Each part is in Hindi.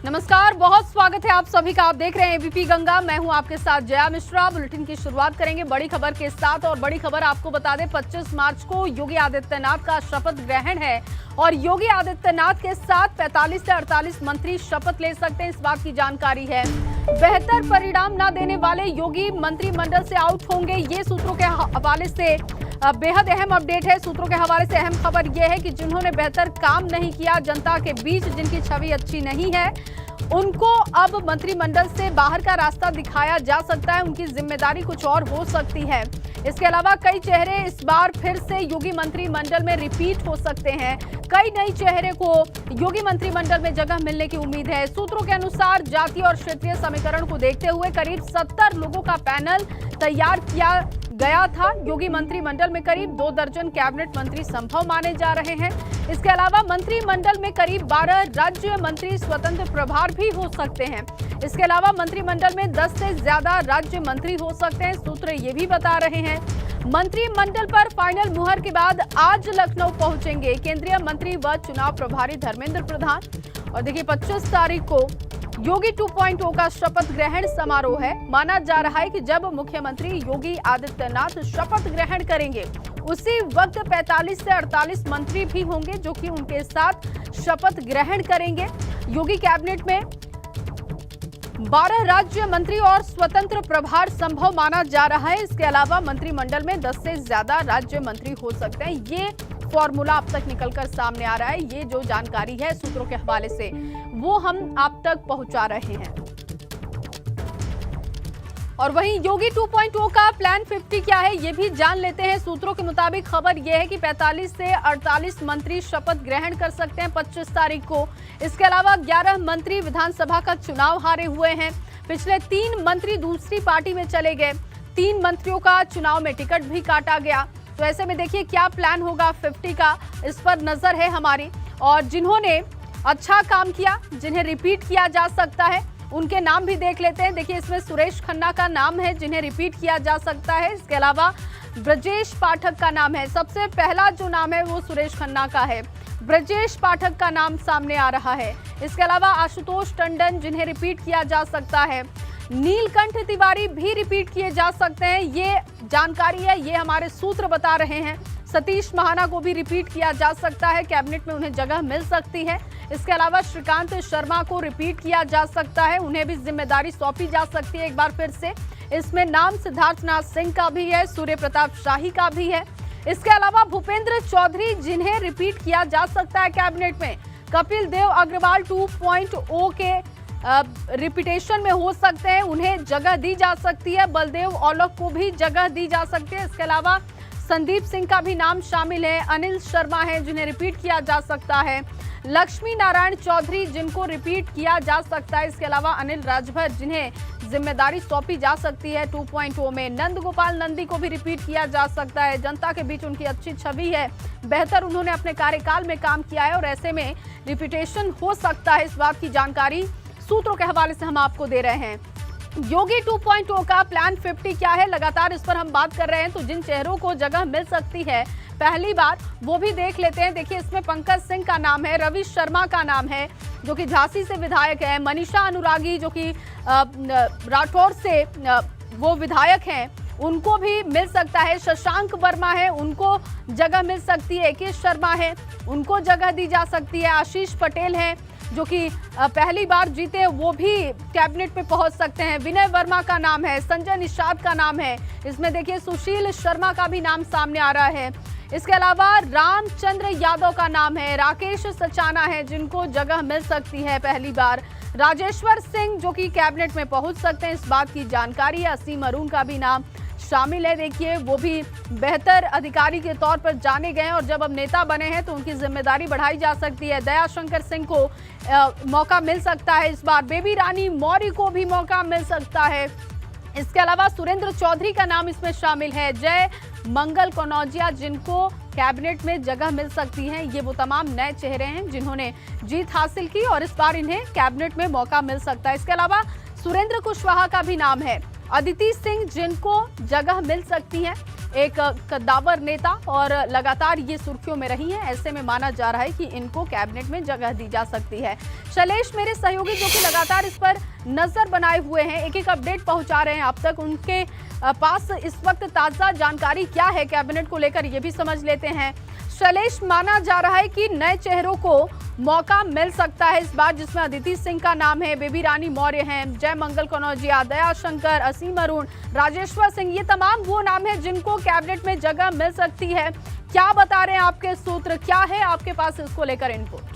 नमस्कार, बहुत स्वागत है आप सभी का। आप देख रहे हैं एबीपी गंगा। मैं हूं आपके साथ जया मिश्रा। बुलेटिन की शुरुआत करेंगे बड़ी खबर के साथ और बड़ी खबर आपको बता दें 25 मार्च को योगी आदित्यनाथ का शपथ ग्रहण है और योगी आदित्यनाथ के साथ 45 से 48 मंत्री शपथ ले सकते हैं, इस बात की जानकारी है। बेहतर परिणाम न देने वाले योगी मंत्रिमंडल से आउट होंगे, ये सूत्रों के हवाले से बेहद अहम अपडेट है। सूत्रों के हवाले से अहम खबर यह है कि जिन्होंने बेहतर काम नहीं किया, जनता के बीच जिनकी छवि अच्छी नहीं है, उनको अब मंत्रिमंडल से बाहर का रास्ता दिखाया जा सकता है। उनकी जिम्मेदारी कुछ और हो सकती है। इसके अलावा कई चेहरे इस बार फिर से योगी मंत्रिमंडल में रिपीट हो सकते हैं। कई नए चेहरे को योगी मंत्रिमंडल में जगह मिलने की उम्मीद है। सूत्रों के अनुसार जातीय और क्षेत्रीय समीकरण को देखते हुए करीब 70 लोगों का पैनल तैयार किया गया था। योगी मंत्रिमंडल में करीब 2 दर्जन कैबिनेट मंत्री संभव माने जा रहे हैं। इसके अलावा मंत्रिमंडल में करीब 12 राज्य मंत्री स्वतंत्र प्रभार भी हो सकते हैं। इसके अलावा मंत्रिमंडल में 10 से ज्यादा राज्य मंत्री हो सकते हैं। सूत्र ये भी बता रहे हैं मंत्रिमंडल पर फाइनल मुहर के बाद आज लखनऊ पहुंचेंगे केंद्रीय मंत्री व चुनाव प्रभारी धर्मेंद्र प्रधान। और देखिए 25 तारीख को योगी 2.0 का शपथ ग्रहण समारोह है। माना जा रहा है कि जब मुख्यमंत्री योगी आदित्यनाथ शपथ ग्रहण करेंगे उसी वक्त 45 से 48 मंत्री भी होंगे जो कि उनके साथ शपथ ग्रहण करेंगे। योगी कैबिनेट में 12 राज्य मंत्री और स्वतंत्र प्रभार संभव माना जा रहा है। इसके अलावा मंत्रिमंडल में 10 से ज्यादा राज्य मंत्री हो सकते हैं। ये फॉर्मूला अब तक निकलकर सामने आ रहा है। ये जो जानकारी है सूत्रों के हवाले से वो हम आप तक पहुंचा रहे हैं। और वहीं योगी 2.0 का प्लान 50 क्या है ये भी जान लेते हैं। सूत्रों के मुताबिक खबर यह है कि 45 से 48 मंत्री शपथ ग्रहण कर सकते हैं 25 तारीख को। इसके अलावा 11 मंत्री विधानसभा का चुनाव हारे हुए हैं। पिछले 3 मंत्री दूसरी पार्टी में चले गए। 3 मंत्रियों का चुनाव में टिकट भी काटा गया। तो ऐसे में देखिए क्या प्लान होगा 50 का, इस पर नजर है हमारी। और जिन्होंने अच्छा काम किया, जिन्हें रिपीट किया जा सकता है, उनके नाम भी देख लेते हैं। देखिए इसमें सुरेश खन्ना का नाम है जिन्हें रिपीट किया जा सकता है। इसके अलावा ब्रजेश पाठक का नाम है। सबसे पहला जो नाम है वो सुरेश खन्ना का है। ब्रजेश पाठक का नाम सामने आ रहा है। इसके अलावा आशुतोष टंडन जिन्हें रिपीट किया जा सकता है। नीलकंठ तिवारी भी रिपीट किए जा सकते हैं। ये जानकारी है, ये हमारे सूत्र बता रहे हैं। सतीश महाना को भी रिपीट किया जा सकता है, कैबिनेट में उन्हें जगह मिल सकती है। इसके अलावा श्रीकांत शर्मा को रिपीट किया जा सकता है, उन्हें भी जिम्मेदारी सौंपी जा सकती है एक बार फिर से। इसमें नाम सिद्धार्थनाथ सिंह का भी है, सूर्य प्रताप शाही का भी है। इसके अलावा भूपेंद्र चौधरी जिन्हें रिपीट किया जा सकता है कैबिनेट में। कपिल देव अग्रवाल 2.0 के रिपीटेशन में हो सकते हैं, उन्हें जगह दी जा सकती है। बलदेव औलख को भी जगह दी जा सकती है। इसके अलावा संदीप सिंह का भी नाम शामिल है। अनिल शर्मा है जिन्हें रिपीट किया जा सकता है। लक्ष्मी नारायण चौधरी जिनको रिपीट किया जा सकता है। इसके अलावा अनिल राजभर जिन्हें जिम्मेदारी सौंपी जा सकती है 2.0 में। नंद गोपाल नंदी को भी रिपीट किया जा सकता है। जनता के बीच उनकी अच्छी छवि है, बेहतर उन्होंने अपने कार्यकाल में काम किया है और ऐसे में रिपीटेशन हो सकता है। इस बात की जानकारी सूत्रों के हवाले से हम आपको दे रहे हैं। योगी 2.0 का प्लान 50 क्या है, लगातार इस पर हम बात कर रहे हैं। तो जिन चेहरों को जगह मिल सकती है पहली बार वो भी देख लेते हैं। देखिए इसमें पंकज सिंह का नाम है, रवि शर्मा का नाम है जो कि झांसी से विधायक है, मनीषा अनुरागी जो कि राठौर से वो विधायक हैं, उनको भी मिल सकता है। शशांक वर्मा है, उनको जगह मिल सकती है। के शर्मा है, उनको जगह दी जा सकती है। आशीष पटेल हैं जो कि पहली बार जीते, वो भी कैबिनेट में पहुंच सकते हैं। विनय वर्मा का नाम है, संजय निषाद का नाम है। इसमें देखिए सुशील शर्मा का भी नाम सामने आ रहा है। इसके अलावा रामचंद्र यादव का नाम है। राकेश सचाना है जिनको जगह मिल सकती है पहली बार। राजेश्वर सिंह जो कि कैबिनेट में पहुंच सकते हैं, इस बात की जानकारी है। असीम अरुण का भी नाम शामिल है। देखिए वो भी बेहतर अधिकारी के तौर पर जाने गए हैं और जब अब नेता बने हैं तो उनकी जिम्मेदारी बढ़ाई जा सकती है। दयाशंकर सिंह को मौका मिल सकता है इस बार। बेबी रानी मौर्य को भी मौका मिल सकता है। इसके अलावा सुरेंद्र चौधरी का नाम इसमें शामिल है। जय मंगल कनौजिया जिनको कैबिनेट में जगह मिल सकती है। ये वो तमाम नए चेहरे हैं जिन्होंने जीत हासिल की और इस बार इन्हें कैबिनेट में मौका मिल सकता है। इसके अलावा सुरेंद्र कुशवाहा का भी नाम है। अदिति सिंह जिनको जगह मिल सकती है। एक कद्दावर नेता और लगातार ये सुर्खियों में रही हैं। ऐसे में माना जा रहा है कि इनको कैबिनेट में जगह दी जा सकती है। शैलेश मेरे सहयोगी जो कि लगातार इस पर नजर बनाए हुए हैं, एक एक अपडेट पहुंचा रहे हैं आप तक, उनके पास इस वक्त ताजा जानकारी क्या है कैबिनेट को लेकर ये भी समझ लेते हैं। शैलेश, माना जा रहा है कि नए चेहरों को मौका मिल सकता है इस बार, जिसमें अदिति सिंह का नाम है, बेबी रानी मौर्य हैं, जय मंगल कनौजिया, दया शंकर, असीम अरुण, राजेश्वर सिंह, ये तमाम वो नाम है जिनको कैबिनेट में जगह मिल सकती है। क्या बता रहे हैं आपके सूत्र, क्या है आपके पास इसको लेकर इनपुट?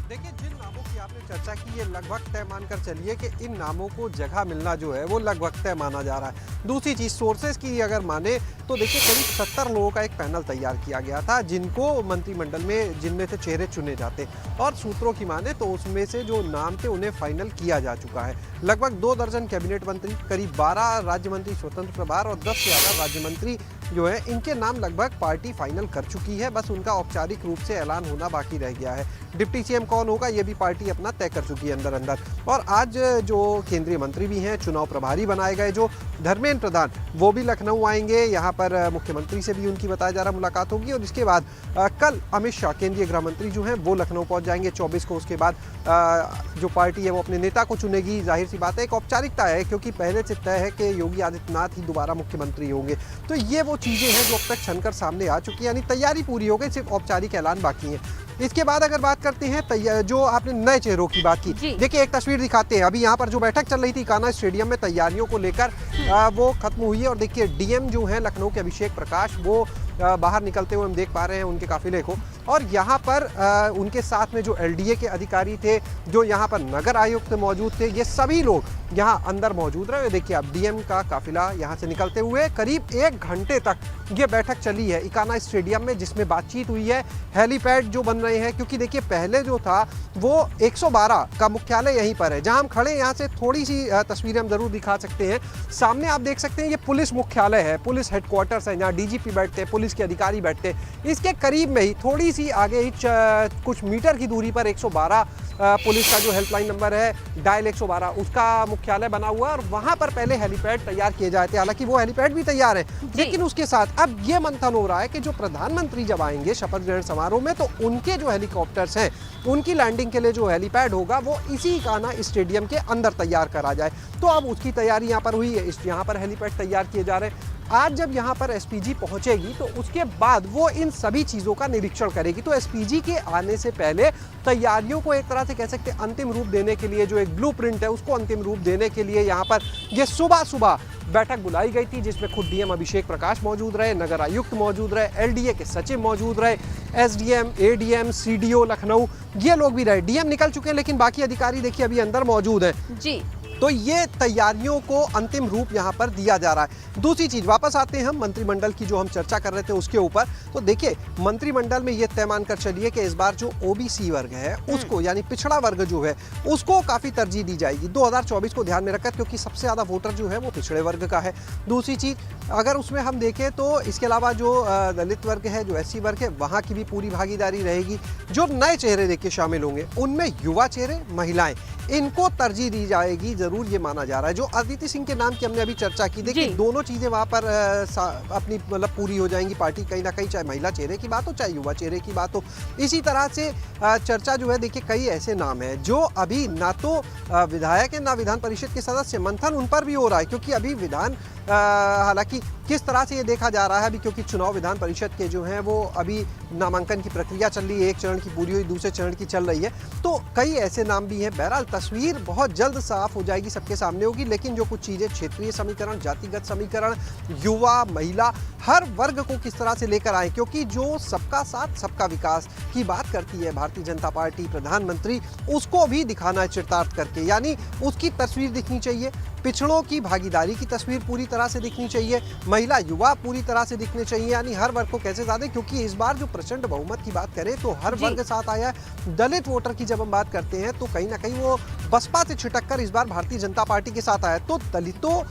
देखिए, जिन नामों की आपने चर्चा की, ये लगभग तय मानकर चलिए कि इन नामों को जगह मिलना जो है वो लगभग तय माना जा रहा है। दूसरी चीज, सोर्सेज की अगर माने तो देखिए करीब 70 लोगों का एक पैनल तैयार किया गया था जिनको मंत्रिमंडल में, जिनमें से चेहरे चुने जाते, और सूत्रों की माने तो उसमें से जो नाम थे उन्हें फाइनल किया जा चुका है। लगभग 2 दर्जन कैबिनेट मंत्री, करीब 12 राज्य मंत्री स्वतंत्र प्रभार और 10 से ज़्यादा राज्य मंत्री जो है, इनके नाम लगभग पार्टी फाइनल कर चुकी है। बस उनका औपचारिक रूप से ऐलान होना बाकी रह गया है। डिप्टी सीएम कौन होगा ये भी पार्टी अपना तय कर चुकी है अंदर अंदर। और आज जो केंद्रीय मंत्री भी हैं, चुनाव प्रभारी बनाए गए जो धर्मेंद्र प्रधान, वो भी लखनऊ आएंगे। यहाँ पर मुख्यमंत्री से भी उनकी बताया जा रहा मुलाकात होगी। और इसके बाद कल अमित शाह, केंद्रीय गृह मंत्री जो हैं, वो लखनऊ पहुँच जाएंगे 24 को। उसके बाद जो पार्टी है वो अपने नेता को चुनेगी। जाहिर सी बात है, एक औपचारिकता है, क्योंकि पहले से तय है कि योगी आदित्यनाथ ही दोबारा मुख्यमंत्री होंगे। तो ये वो चीज़ें हैं जो अब तक छनकर सामने आ चुकी है, यानी तैयारी पूरी हो गई, सिर्फ औपचारिक ऐलान बाकी है। इसके बाद अगर बात करते हैं जो आपने नए चेहरों की बात की, देखिए एक तस्वीर दिखाते हैं। अभी यहाँ पर जो बैठक चल रही थी कान्हा स्टेडियम में तैयारियों को लेकर, वो खत्म हुई है। और देखिए डीएम जो है लखनऊ के अभिषेक प्रकाश, वो बाहर निकलते हुए हम देख पा रहे हैं उनके काफिले को। और यहाँ पर उनके साथ में जो एलडीए के अधिकारी थे, जो यहाँ पर नगर आयुक्त मौजूद थे, ये सभी लोग यहाँ अंदर मौजूद रहे। देखिए अब डीएम का काफिला यहाँ से निकलते हुए करीब 1 घंटे तक ये बैठक चली है इकाना स्टेडियम में, जिसमें बातचीत हुई है। हेलीपैड जो बन रहे हैं, क्योंकि देखिए पहले जो था वो 112 का मुख्यालय यहीं पर है, जहाँ हम खड़े, यहाँ से थोड़ी सी तस्वीरें हम जरूर दिखा सकते हैं। सामने आप देख सकते हैं ये पुलिस मुख्यालय है, पुलिस हेडक्वार्टर्स है, जहाँ डीजीपी बैठते हैं, पुलिस के अधिकारी बैठते हैं। इसके करीब में ही, थोड़ी सी आगे ही कुछ मीटर की दूरी पर 112 पुलिस का जो हेल्पलाइन नंबर है, डायल 112, उसका मुख्यालय बना हुआ है। और वहां पर पहले हेलीपैड तैयार किए जाते हैं, हालांकि वो हेलीपैड भी तैयार है, लेकिन उसके साथ अब ये मंथन हो रहा है कि जो प्रधानमंत्री जब आएंगे शपथ ग्रहण समारोह में, तो उनके जो हेलीकॉप्टर्स हैं, उनकी लैंडिंग के लिए जो हेलीपैड होगा वो इसी कान्हा स्टेडियम के अंदर तैयार करा जाए। तो अब उसकी तैयारी यहाँ पर हुई है, यहाँ पर हेलीपैड तैयार किए जा रहे हैं। आज जब यहाँ पर एसपीजी पहुंचेगी तो उसके बाद वो इन सभी चीज़ों का निरीक्षण करेगी। तो एसपीजी के आने से पहले तैयारियों को एक तरह से कह सकते हैं अंतिम रूप देने के लिए, जो एक ब्लूप्रिंट है उसको अंतिम रूप देने के लिए यहाँ पर ये सुबह बैठक बुलाई गई थी, जिसमें खुद डीएम अभिषेक प्रकाश मौजूद रहे, नगर आयुक्त मौजूद रहे, एलडीए के सचिव मौजूद रहे, एसडीएम, एडीएम, सीडीओ लखनऊ, ये लोग भी रहे। डीएम निकल चुके हैं, लेकिन बाकी अधिकारी देखिए अभी अंदर मौजूद हैं जी। तो ये तैयारियों को अंतिम रूप यहाँ पर दिया जा रहा है। दूसरी चीज, वापस आते हैं हम मंत्रिमंडल की, जो हम चर्चा कर रहे थे उसके ऊपर। तो देखिए मंत्रिमंडल में ये तय मानकर चलिए कि इस बार जो ओबीसी वर्ग है उसको, यानी पिछड़ा वर्ग जो है, उसको काफी तरजीह दी जाएगी 2024 को ध्यान में रखकर, क्योंकि सबसे ज्यादा वोटर जो है वो पिछड़े वर्ग का है। दूसरी चीज, अगर उसमें हम देखें तो इसके अलावा जो दलित वर्ग है, जो एससी वर्ग है, वहाँ की भी पूरी भागीदारी रहेगी। जो नए चेहरे देखिए शामिल होंगे, उनमें युवा चेहरे, महिलाएं, इनको तरजीह दी जाएगी, जरूर ये माना जा रहा है। जो अदिति सिंह के नाम की हमने अभी चर्चा की, देखिए दोनों चीजें वहां पर अपनी मतलब पूरी हो जाएंगी पार्टी कहीं ना कहीं, चाहे महिला चेहरे की बात हो चाहे युवा चेहरे की बात हो। इसी तरह से चर्चा जो है, देखिए कई ऐसे नाम हैं जो अभी ना तो विधायक है ना विधान परिषद के सदस्य, मंथन उन पर भी हो रहा है, क्योंकि अभी विधान हालांकि किस तरह से ये देखा जा रहा है अभी, क्योंकि चुनाव विधान परिषद के जो हैं वो अभी नामांकन की प्रक्रिया चल रही है, एक चरण की पूरी हुई, दूसरे चरण की चल रही है। तो कई ऐसे नाम भी हैं। बहरहाल तस्वीर बहुत जल्द साफ हो जाएगी, सबके सामने होगी। लेकिन जो कुछ चीज़ें, क्षेत्रीय समीकरण, जातिगत समीकरण, युवा, महिला, हर वर्ग को किस तरह से लेकर आए, क्योंकि जो सबका साथ सबका विकास की बात करती है भारतीय जनता पार्टी, प्रधानमंत्री, उसको भी दिखाना है चितार्थ करके, यानी उसकी तस्वीर दिखनी चाहिए। पिछड़ों की भागीदारी की तस्वीर पूरी तरह से दिखनी चाहिए, महिला युवा पूरी तरह से दिखने चाहिए, यानी हर वर्ग को कैसे ज्यादा, क्योंकि इस बार जो प्रचंड बहुमत की बात करें तो हर वर्ग साथ आया है। दलित वोटर की जब हम बात करते हैं तो कहीं ना कहीं वो बसपा से छिटक कर इस बार भारतीय जनता पार्टी के साथ आया। तो दलितों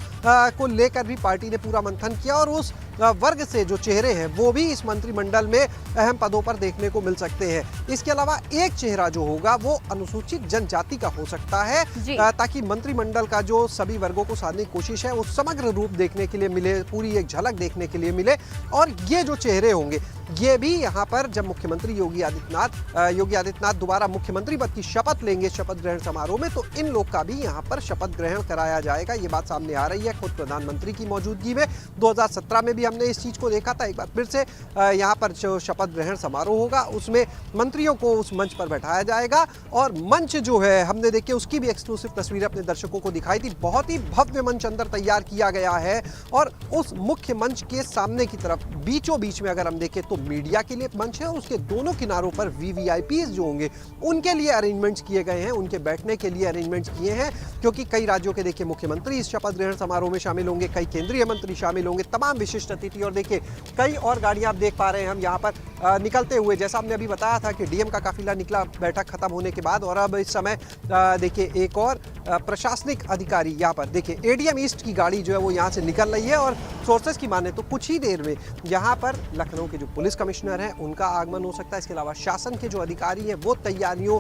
को लेकर भी पार्टी ने पूरा मंथन किया और उस वर्ग से जो चेहरे हैं वो भी इस मंत्रिमंडल में अहम पदों पर देखने को मिल सकते हैं। इसके अलावा एक चेहरा जो होगा वो अनुसूचित जनजाति का हो सकता है, ताकि मंत्रिमंडल का जो सभी वर्गों को साधने की कोशिश है वो समग्र रूप देखने के लिए मिले, पूरी एक झलक देखने के लिए मिले। और ये जो चेहरे होंगे ये भी यहाँ पर जब मुख्यमंत्री योगी आदित्यनाथ दोबारा मुख्यमंत्री पद की शपथ लेंगे शपथ ग्रहण समारोह में, तो इन लोग का भी यहाँ पर शपथ ग्रहण कराया जाएगा। ये बात सामने आ रही है खुद प्रधानमंत्री की मौजूदगी में। 2017 में भी हमने इस चीज को देखा था। एक बार फिर से यहाँ पर जो शपथ ग्रहण समारोह होगा उसमें मंत्रियों को उस मंच पर बैठाया जाएगा और मंच जो है हमने देखे उसकी भी एक्सक्लूसिव तस्वीरें अपने दर्शकों को दिखाई थी। बहुत ही भव्य मंच अंदर तैयार किया गया है और उस मुख्य मंच के सामने की तरफ बीचों बीच में अगर हम देखें तो मीडिया के लिए मंच है और उसके दोनों किनारों पर वीवीआईपीज जो होंगे उनके लिए अरेंजमेंट्स किए गए हैं, उनके बैठने के लिए अरेंजमेंट्स किए हैं, क्योंकि कई राज्यों के देखिए मुख्यमंत्री इस शपथ ग्रहण समारोह में शामिल होंगे, कई केंद्रीय मंत्री शामिल होंगे, तमाम विशिष्ट अतिथि। और देखिए कई और गाड़ियां आप देख पा रहे हैं हम यहाँ पर निकलते हुए, जैसा हमने अभी बताया था कि डीएम का काफिला निकला बैठक खत्म होने के बाद, और अब इस समय देखिए एक और प्रशासनिक अधिकारी यहाँ पर देखिए एडीएम ईस्ट की गाड़ी जो है वो यहाँ से निकल रही है और सोर्सेस की माने तो कुछ ही देर में यहाँ पर लखनऊ के जो पुलिस कमिश्नर हैं उनका आगमन हो सकता है। इसके अलावा शासन के जो अधिकारी हैं वो तैयारियों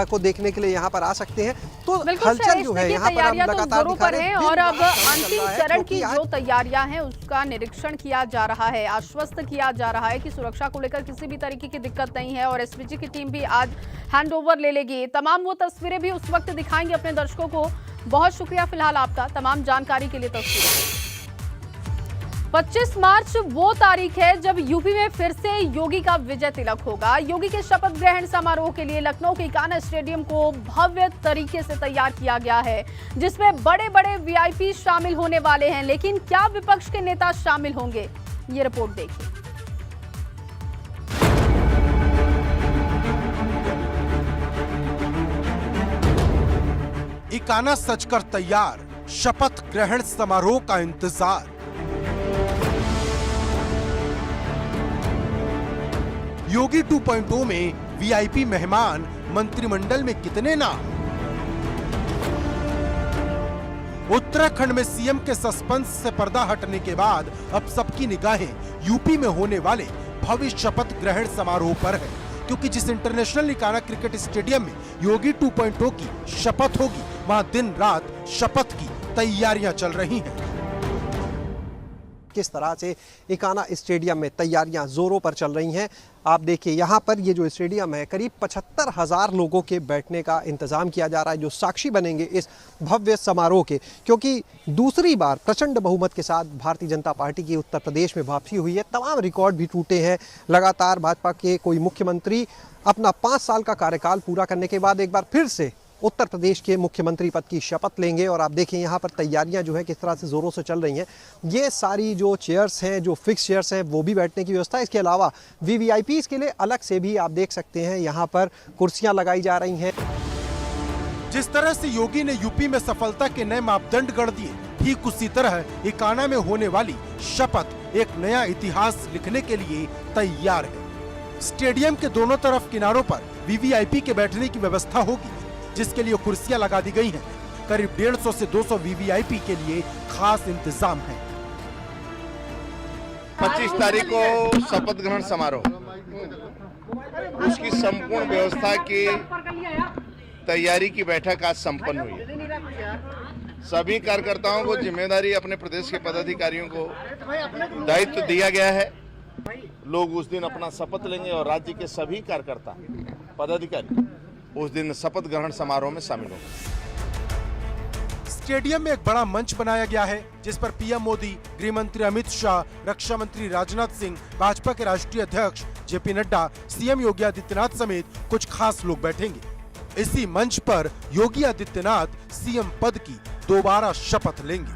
को देखने के लिए यहाँ पर आ सकते हैं। तो हलचल जो है यहाँ पर हम लगातार दिखा रहे हैं और अब अंतिम चरण की जो तैयारियां हैं उसका निरीक्षण किया जा रहा है, आश्वस्त किया जा रहा है कि सुरक्षा को लेकर किसी भी तरीके की दिक्कत नहीं है और एसपीजी की टीम भी आज हैंडओवर ले लेगी। तमाम वो तस्वीरें भी उस वक्त दिखाएंगे अपने दर्शकों को। बहुत शुक्रिया फिलहाल आपका तमाम जानकारी के लिए। तस्वीरें 25 मार्च वो तारीख है जब यूपी में फिर से योगी का विजय तिलक होगा। योगी के शपथ ग्रहण समारोह के लिए लखनऊ के इकाना स्टेडियम को भव्य तरीके से तैयार किया गया है, जिसमें बड़े बड़े वीआईपी शामिल होने वाले हैं। लेकिन क्या विपक्ष के नेता शामिल होंगे, ये रिपोर्ट देखिए। इकाना सजकर तैयार, शपथ ग्रहण समारोह का इंतजार। योगी 2.0 में वीआईपी मेहमान, मंत्रिमंडल में कितने नाम? उत्तराखंड में सीएम के सस्पेंस से पर्दा हटने के बाद अब सबकी निगाहें यूपी में होने वाले भव्य शपथ ग्रहण समारोह पर है, क्योंकि जिस इंटरनेशनल इकाना क्रिकेट स्टेडियम में योगी 2.0 की शपथ होगी वहां दिन रात शपथ की तैयारियां चल रही हैं। किस तरह से इकाना स्टेडियम में तैयारियां जोरों पर चल रही हैं आप देखिए। यहाँ पर ये जो स्टेडियम है करीब 75,000 लोगों के बैठने का इंतजाम किया जा रहा है, जो साक्षी बनेंगे इस भव्य समारोह के, क्योंकि दूसरी बार प्रचंड बहुमत के साथ भारतीय जनता पार्टी की उत्तर प्रदेश में वापसी हुई है। तमाम रिकॉर्ड भी टूटे हैं। लगातार भाजपा के कोई मुख्यमंत्री अपना 5 साल का कार्यकाल पूरा करने के बाद एक बार फिर से उत्तर प्रदेश के मुख्यमंत्री पद की शपथ लेंगे। और आप देखें यहाँ पर तैयारियां जो है किस तरह से ज़ोरों से चल रही हैं। ये सारी जो चेयर्स हैं, जो फिक्स चेयर्स हैं, वो भी बैठने की व्यवस्था है। इसके अलावा वीवीआईपीज़ के लिए अलग से भी आप देख सकते हैं यहाँ पर कुर्सियाँ लगाई जा रही हैं। जिस तरह से योगी ने यूपी में सफलता के नए मापदंड गढ़ दिए, ठीक उसी तरह इकाना में होने वाली शपथ एक नया इतिहास लिखने के लिए तैयार है। स्टेडियम के दोनों तरफ किनारों पर वीवीआईपी के बैठने की व्यवस्था होगी, जिसके लिए कुर्सियां लगा दी गई हैं। करीब 150 से 200 वीवीआईपी के लिए खास इंतजाम है। 25 तारीख को शपथ ग्रहण समारोह, उसकी संपूर्ण व्यवस्था की तैयारी की बैठक आज संपन्न हुई है। सभी कार्यकर्ताओं को जिम्मेदारी, अपने प्रदेश के पदाधिकारियों को दायित्व दिया गया है। लोग उस दिन अपना शपथ लेंगे और राज्य के सभी कार्यकर्ता, पदाधिकारी उस दिन शपथ ग्रहण समारोह में शामिल होंगे। स्टेडियम में एक बड़ा मंच बनाया गया है, जिस पर पीएम मोदी, गृह मंत्री अमित शाह, रक्षा मंत्री राजनाथ सिंह, भाजपा के राष्ट्रीय अध्यक्ष जेपी नड्डा, सीएम योगी आदित्यनाथ समेत कुछ खास लोग बैठेंगे। इसी मंच पर योगी आदित्यनाथ सीएम पद की दोबारा शपथ लेंगे।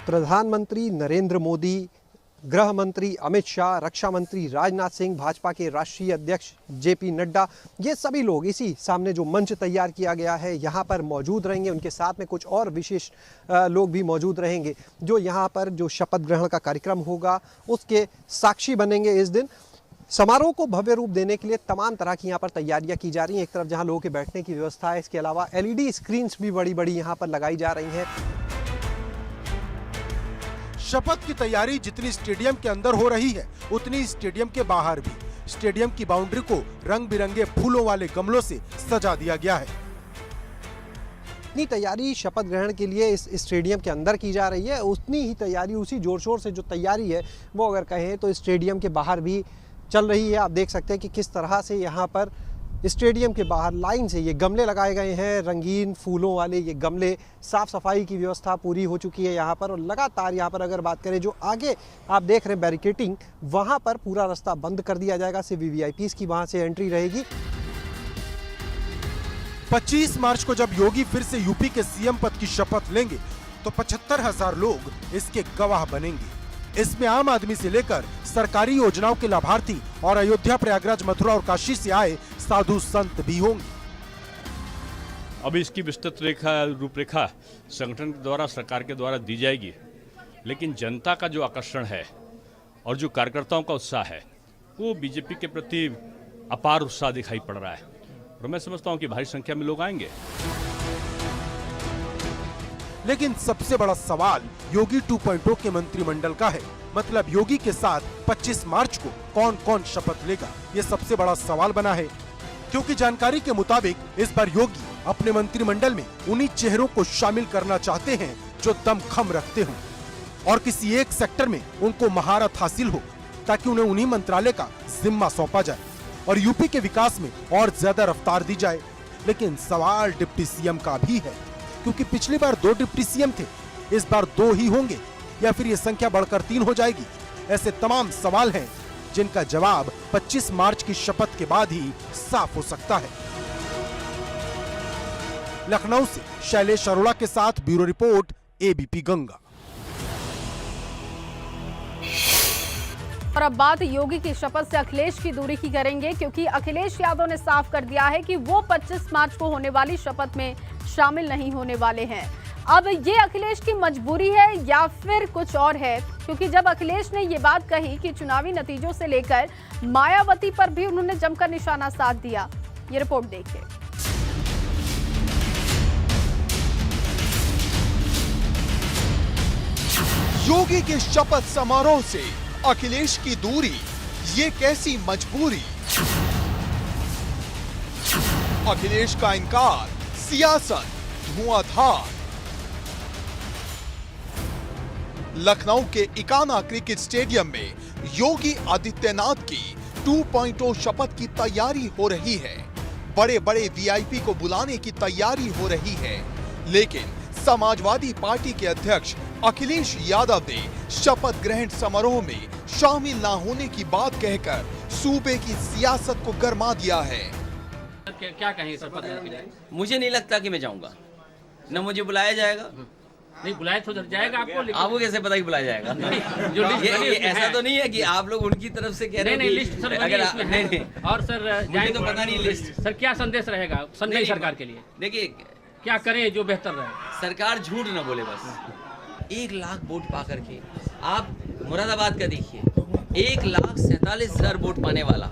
प्रधानमंत्री नरेंद्र मोदी, गृह मंत्री अमित शाह, रक्षा मंत्री राजनाथ सिंह, भाजपा के राष्ट्रीय अध्यक्ष जेपी नड्डा, ये सभी लोग इसी सामने जो मंच तैयार किया गया है यहाँ पर मौजूद रहेंगे। उनके साथ में कुछ और विशेष लोग भी मौजूद रहेंगे, जो यहाँ पर जो शपथ ग्रहण का कार्यक्रम होगा उसके साक्षी बनेंगे इस दिन। समारोह को भव्य रूप देने के लिए तमाम तरह की यहाँ पर तैयारियां की जा रही हैं। एक तरफ जहाँ लोगों के बैठने की व्यवस्था है, इसके अलावा LED स्क्रीन्स भी बड़ी बड़ी यहाँ पर लगाई जा रही हैं। शपथ की तैयारी जितनी स्टेडियम के अंदर हो रही है उतनी स्टेडियम के बाहर भी। स्टेडियम की बाउंड्री को रंग बिरंगे फूलों वाले गमलों से सजा दिया गया है। इतनी तैयारी शपथ ग्रहण के लिए इस स्टेडियम के अंदर की जा रही है, उतनी ही तैयारी, उसी जोर शोर से जो तैयारी है वो अगर कहें तो स्टेडियम के बाहर भी चल रही है। आप देख सकते हैं कि किस तरह से यहाँ पर स्टेडियम के बाहर लाइन से ये गमले लगाए गए हैं, रंगीन फूलों वाले ये गमले। साफ सफाई की व्यवस्था पूरी हो चुकी है यहाँ पर, और लगातार यहाँ पर अगर बात करें जो आगे आप देख रहे हैं बैरिकेटिंग, वहाँ पर पूरा रास्ता बंद कर दिया जाएगा। सिर्फ VVIPs की वहाँ से एंट्री रहेगी। 25 मार्च को जब योगी फिर से यूपी के CM पद की शपथ लेंगे तो 75,000 लोग इसके गवाह बनेंगे। इसमें आम आदमी से लेकर सरकारी योजनाओं के लाभार्थी और अयोध्या, प्रयागराज, मथुरा और काशी से आए साधु संत भी होंगे। अब इसकी विस्तृत रूपरेखा संगठन के द्वारा, सरकार के द्वारा दी जाएगी, लेकिन जनता का जो आकर्षण है और जो कार्यकर्ताओं का उत्साह है वो बीजेपी के प्रति अपार उत्साह दिखाई पड़ रहा है, और मैं समझता हूं कि भारी संख्या में लोग आएंगे। लेकिन सबसे बड़ा सवाल योगी 2.0 के मंत्रिमंडल का है। मतलब योगी के साथ 25 मार्च को कौन कौन शपथ लेगा, ये सबसे बड़ा सवाल बना है। क्योंकि जानकारी के मुताबिक इस बार योगी अपने मंत्रिमंडल में उन्हीं चेहरों को शामिल करना चाहते हैं जो दमखम रखते हों और किसी एक सेक्टर में उनको महारत हासिल हो, ताकि उन्हें उन्हीं मंत्रालय का जिम्मा सौंपा जाए और यूपी के विकास में और ज्यादा रफ्तार दी जाए। लेकिन सवाल डिप्टी CM का भी है, क्योंकि पिछली बार 2 डिप्टी CM थे, इस बार 2 ही होंगे या फिर ये संख्या बढ़कर 3 हो जाएगी। ऐसे तमाम सवाल हैं जिनका जवाब 25 मार्च की शपथ के बाद ही साफ हो सकता है। लखनऊ से शैलेश अरोड़ा के साथ ब्यूरो रिपोर्ट, ABP गंगा। और अब बात योगी की शपथ से अखिलेश की दूरी की करेंगे, क्योंकि अखिलेश यादव ने साफ कर दिया है कि वो 25 मार्च को होने वाली शपथ में शामिल नहीं होने वाले हैं। अब ये अखिलेश की मजबूरी है या फिर कुछ और है, क्योंकि जब अखिलेश ने ये बात कही कि चुनावी नतीजों से लेकर मायावती पर भी उन्होंने जमकर निशाना साध दिया। ये रिपोर्ट देखिए। योगी के शपथ समारोह से अखिलेश की दूरी, ये कैसी मजबूरी? अखिलेश का इनकार, सियासत धुआंधार। लखनऊ के इकाना क्रिकेट स्टेडियम में योगी आदित्यनाथ की 2.0 शपथ की तैयारी हो रही है। बड़े बड़े VIP को बुलाने की तैयारी हो रही है, लेकिन समाजवादी पार्टी के अध्यक्ष अखिलेश यादव ने शपथ ग्रहण समारोह में शामिल न होने की बात कहकर सूबे की सियासत को गरमा दिया है। क्या कहेंगे शपथ ग्रहण के लिए? मुझे नहीं लगता कि मैं जाऊंगा, न मुझे बुलाया जाएगा। नहीं बुलाया तो जाएगा आपको कैसे पता कि बुलाया जाएगा? जो लिस्ट बनी ये ऐसा तो नहीं है कि आप लोग उनकी तरफ से कह रहे हैं। नहीं लिस्ट सर बनी है इसमें है। और सर मुझे तो पता नहीं लिस्ट। सर क्या संदेश रहेगा नई सरकार के लिए? देखिए क्या करें जो बेहतर रहे? सरकार झूठ न बोले बस। 1 लाख वोट पा करके आप मुरादाबाद का देखिए, 1,47,000 वोट पाने वाला,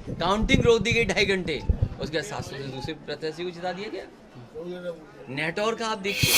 काउंटिंग रोक दी गई 2.5 घंटे, उसके बाद 700 से दूसरे प्रत्याशी को जिता दिया गया। नेटवर्क आप देखिए।